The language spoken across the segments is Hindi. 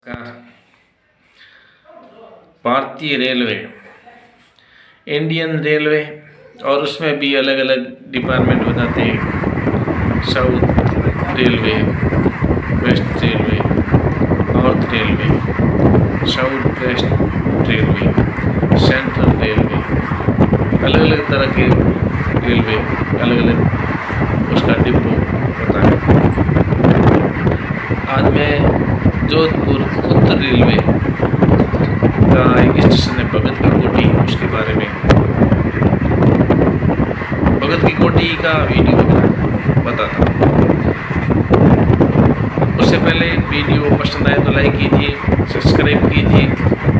नमस्कार। भारतीय रेलवे, इंडियन रेलवे और उसमें भी अलग अलग डिपार्टमेंट हो जाते हैं। South railway, waste railway, north railway, south west railway, central railway, अलग अलग तरह के रेलवे, अलग अलग उसका डिपो होता है। आज मैं जोधपुर उत्तर रेलवे का एक स्टेशन है भगत की कोठी, उसके बारे में भगत की कोठी का वीडियो बताता हूँ। उससे पहले वीडियो पसंद आए तो लाइक कीजिए, सब्सक्राइब कीजिए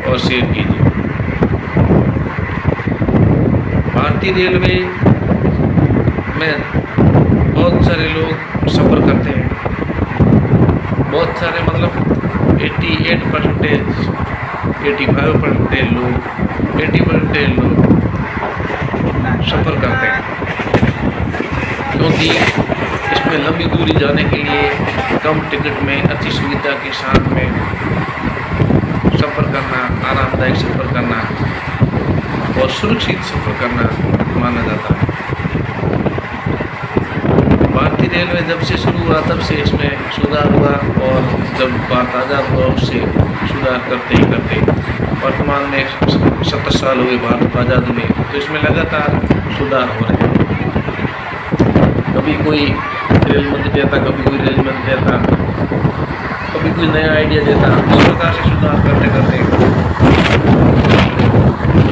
और शेयर कीजिए। भारतीय रेलवे में बहुत सारे लोग सफ़र करते हैं, बहुत सारे मतलब 88%, 85% लोग, 80% लोग सफ़र करते हैं, क्योंकि इसमें लंबी दूरी जाने के लिए कम टिकट में अच्छी सुविधा के साथ में सफ़र करना, आरामदायक सफ़र करना और सुरक्षित सफ़र करना माना जाता है। भारतीय रेलवे जब से शुरू हुआ तब से इसमें सुधार हुआ, और जब भारत आज़ाद हुआ उससे सुधार करते ही करते वर्तमान में 70 साल हुए भारत आज़ाद हुए, तो इसमें लगातार सुधार हो रहे हैं। कभी कोई रेल मंत्री देता, कभी कोई रेल मंत्री देता, कभी कोई नया आइडिया देता, इस प्रकार से सुधार करते करते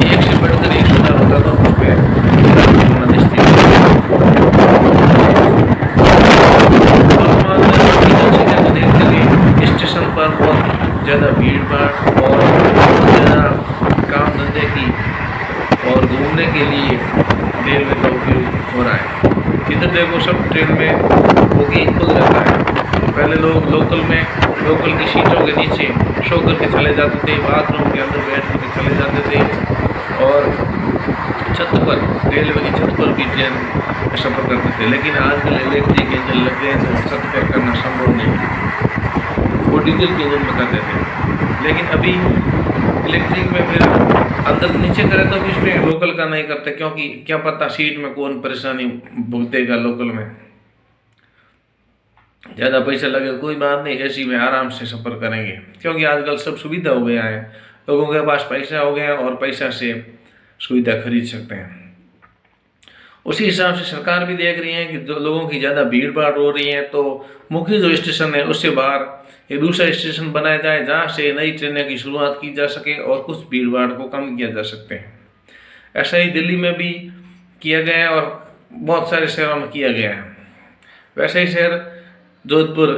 एक से बढ़कर एक सुधार होता तो स्टेशन पर बहुत ज़्यादा भीड़ भाड़ और बहुत ज़्यादा काम धंधे की और घूमने के लिए रेलवे का उपयोग हो रहा है। इधर देखो सब ट्रेन में बोगी खुल रहता है। पहले लोग लोकल की सीटों के नीचे सो करके चले जाते थे, बाथरूम के अंदर बैठ करके चले जाते थे, और छत पर, रेलवे की छत पर भी ट्रेन सफ़र करते थे। लेकिन आजकल इलेक्ट्रिक इंजन लग गए तो छत पर करना संभव नहीं, वो डीजल के इंजन में करते थे। लेकिन अभी इलेक्ट्रिक में फिर अंदर नीचे करें तो भी इसमें लोकल का नहीं करते, क्योंकि क्या पता सीट में कौन परेशानी भुगतेगा। लोकल में ज़्यादा पैसा लगे कोई बात नहीं, एसी में आराम से सफ़र करेंगे, क्योंकि आजकल सब सुविधा हो गया है। लोगों के पास पैसा हो गया और पैसा से सुविधा खरीद सकते हैं। उसी हिसाब से सरकार भी देख रही है कि जो लोगों की ज़्यादा भीड़ भाड़ हो रही है, तो मुख्य जो स्टेशन है उससे बाहर एक दूसरा स्टेशन बनाया जाए, जहाँ से नई ट्रेनें की शुरुआत की जा सके और कुछ भीड़ भाड़ को कम किया जा सकते हैं। ऐसा ही दिल्ली में भी किया गया है और बहुत सारे शहरों में किया गया है। वैसे ही शहर जोधपुर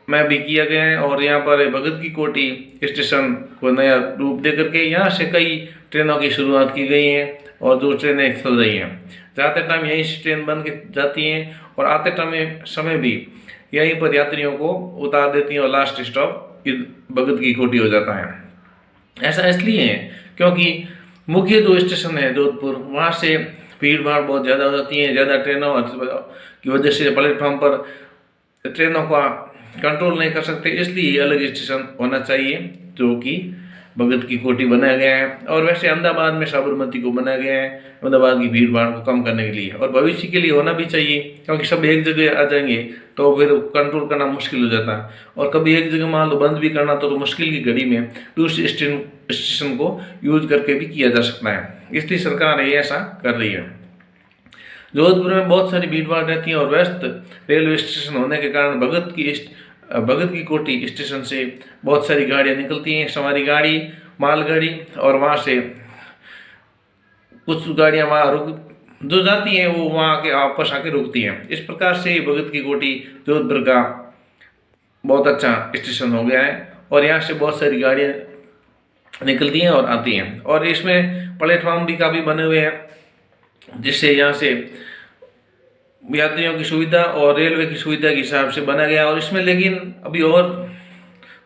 में भी किया गया है, और यहाँ पर भगत की कोठी स्टेशन को नया रूप दे करके यहाँ से कई ट्रेनों की शुरुआत की गई है, और जो ट्रेनें चल रही हैं, जाते टाइम यहीं से ट्रेन बन के जाती हैं और आते टाइम समय भी यहीं पर यात्रियों को उतार देती हैं, और लास्ट स्टॉप भगत की कोठी हो जाता है। ऐसा इसलिए है क्योंकि मुख्य जो स्टेशन है जोधपुर, वहाँ से भीड़ भाड़ बहुत ज़्यादा हो जाती है। ज़्यादा ट्रेनों की वजह से प्लेटफॉर्म पर ट्रेनों का कंट्रोल नहीं कर सकते, इसलिए अलग स्टेशन होना चाहिए जो कि भगत की कोठी बनाया गया है। और वैसे अहमदाबाद में साबरमती को बनाया गया है अहमदाबाद की भीड़ भाड़ को कम करने के लिए, और भविष्य के लिए होना भी चाहिए, क्योंकि सब एक जगह आ जाएंगे तो फिर कंट्रोल करना मुश्किल हो जाता है। और कभी एक जगह मान लो बंद भी करना तो मुश्किल की घड़ी में दूसरे स्टेशन को यूज करके भी किया जा सकता है, इसलिए सरकार ये ऐसा कर रही है। जोधपुर में बहुत सारी भीड़ भाड़ रहती है, और व्यस्त रेलवे स्टेशन होने के कारण भगत की कोठी स्टेशन से बहुत सारी गाड़ियाँ निकलती हैं, सवारी गाड़ी, मालगाड़ी, और वहाँ से कुछ गाड़ियाँ वहाँ जो जाती हैं वो वहाँ के वापस आके रुकती हैं। इस प्रकार से भगत की कोठी जोधपुर का बहुत अच्छा स्टेशन हो गया है, और यहाँ से बहुत सारी गाड़ियाँ निकलती हैं और आती हैं, और इसमें प्लेटफॉर्म भी काफ़ी बने हुए हैं, जिससे यहाँ से यात्रियों की सुविधा और रेलवे की सुविधा के हिसाब से बना गया। और इसमें लेकिन अभी और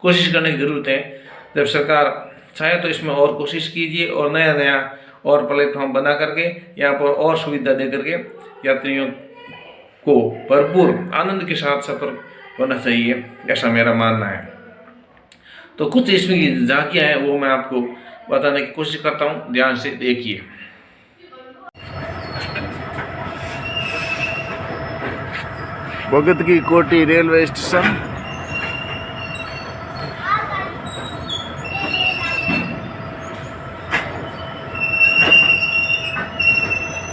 कोशिश करने की ज़रूरत है। जब सरकार चाहे तो इसमें और कोशिश कीजिए, और नया नया और प्लेटफॉर्म बना करके यहाँ पर और सुविधा दे करके यात्रियों को भरपूर आनंद के साथ सफ़र होना चाहिए, ऐसा मेरा मानना है। तो कुछ इसमें की झांकियाँ हैं वो मैं आपको बताने की कोशिश करता हूँ, ध्यान से देखिए। भगत की कोठी रेलवे स्टेशन,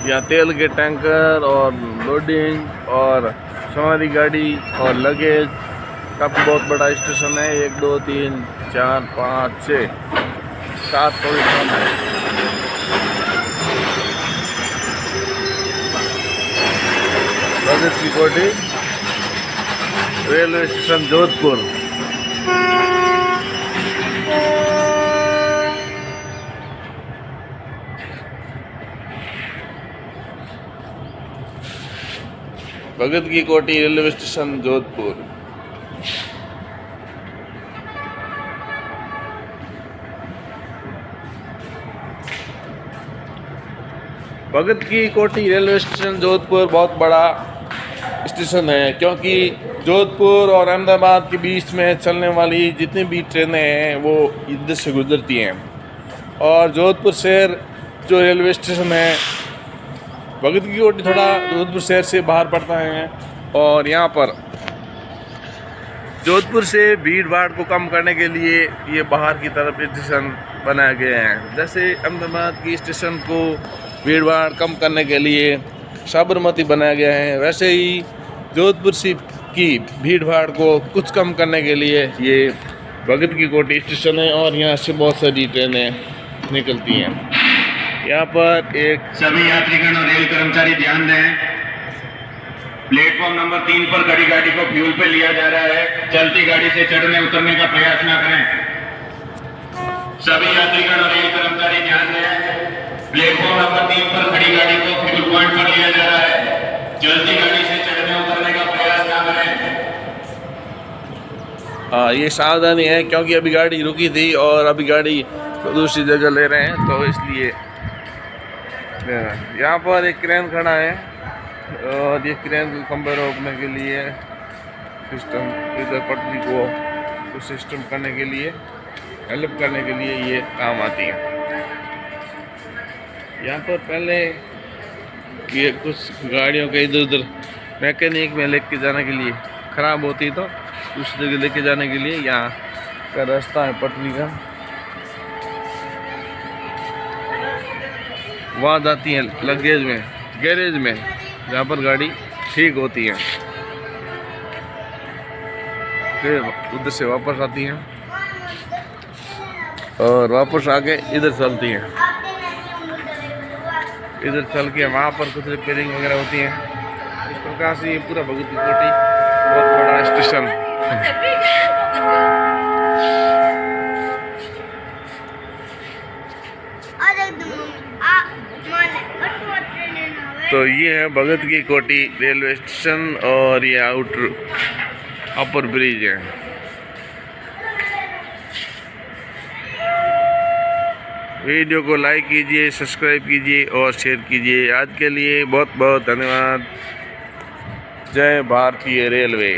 यहाँ तेल के टैंकर और लोडिंग और सवारी गाड़ी और लगेज का बहुत बड़ा स्टेशन है। 1 2 3 4 5 6 7 प्लेटफॉर्म है। भगत की कोठी रेलवे स्टेशन जोधपुर। भगत की कोठी रेलवे स्टेशन जोधपुर। भगत की कोठी रेलवे स्टेशन जोधपुर बहुत बड़ा स्टेशन है, क्योंकि जोधपुर और अहमदाबाद के बीच में चलने वाली जितनी भी ट्रेनें हैं वो इधर से गुजरती हैं। और जोधपुर शहर जो रेलवे स्टेशन है, भगत की कोठी थोड़ा जोधपुर शहर से बाहर पड़ता है। और यहाँ पर जोधपुर से भीड़ भाड़ को कम करने के लिए ये बाहर की तरफ स्टेशन बनाया गया है। जैसे अहमदाबाद की स्टेशन को भीड़ भाड़ कम करने के लिए साबरमती बनाया गया है, वैसे ही जोधपुर से की भीड़ भाड़ को कुछ कम करने के लिए ये भगत की कोठी स्टेशन है। और यहाँ से बहुत सारी ट्रेनें निकलती हैं। यहाँ पर एक सभी यात्रीगण और रेल कर्मचारी ध्यान दें, प्लेटफॉर्म नंबर 3 पर खड़ी गाड़ी को फ्यूल पे लिया जा रहा है। चलती गाड़ी से चढ़ने उतरने का प्रयास न करें। सभी यात्रीगण और रेल कर्मचारी ध्यान दें, प्लेटफॉर्म नंबर 3 पर खड़ी गाड़ी को फ्यूल पॉइंट पर लिया जा रहा है। चलती गाड़ी से चढ़ने उतरने का प्रयास न करें। ये सावधानी है, क्योंकि अभी गाड़ी रुकी थी और अभी गाड़ी दूसरी जगह ले रहे हैं, तो इसलिए यहाँ पर एक क्रेन खड़ा है और ये क्रेन को खंभे रोकने के लिए सिस्टम, इधर पटरी को सिस्टम करने के लिए, हेल्प करने के लिए ये काम आती है। यहाँ पर पहले ये कुछ गाड़ियों के इधर उधर मैकेनिक में लेके जाने के लिए ख़राब होती, तो उस जगह लेके जाने के लिए यहाँ का रास्ता है पटरी का, वहाँ जाती है लगेज में, गैरेज में, जहाँ पर गाड़ी ठीक होती है, फिर उधर से वापस आती हैं और वापस आके इधर चलती हैं। इधर चल के वहाँ पर कुछ रिपेयरिंग वगैरह होती है। इस प्रकार से ये पूरा भगत की कोठी बहुत बड़ा स्टेशन है। तो ये है भगत की कोठी रेलवे स्टेशन और ये आउटर अपर ब्रिज है। वीडियो को लाइक कीजिए, सब्सक्राइब कीजिए और शेयर कीजिए। आज के लिए बहुत बहुत धन्यवाद। जय भारतीय रेलवे।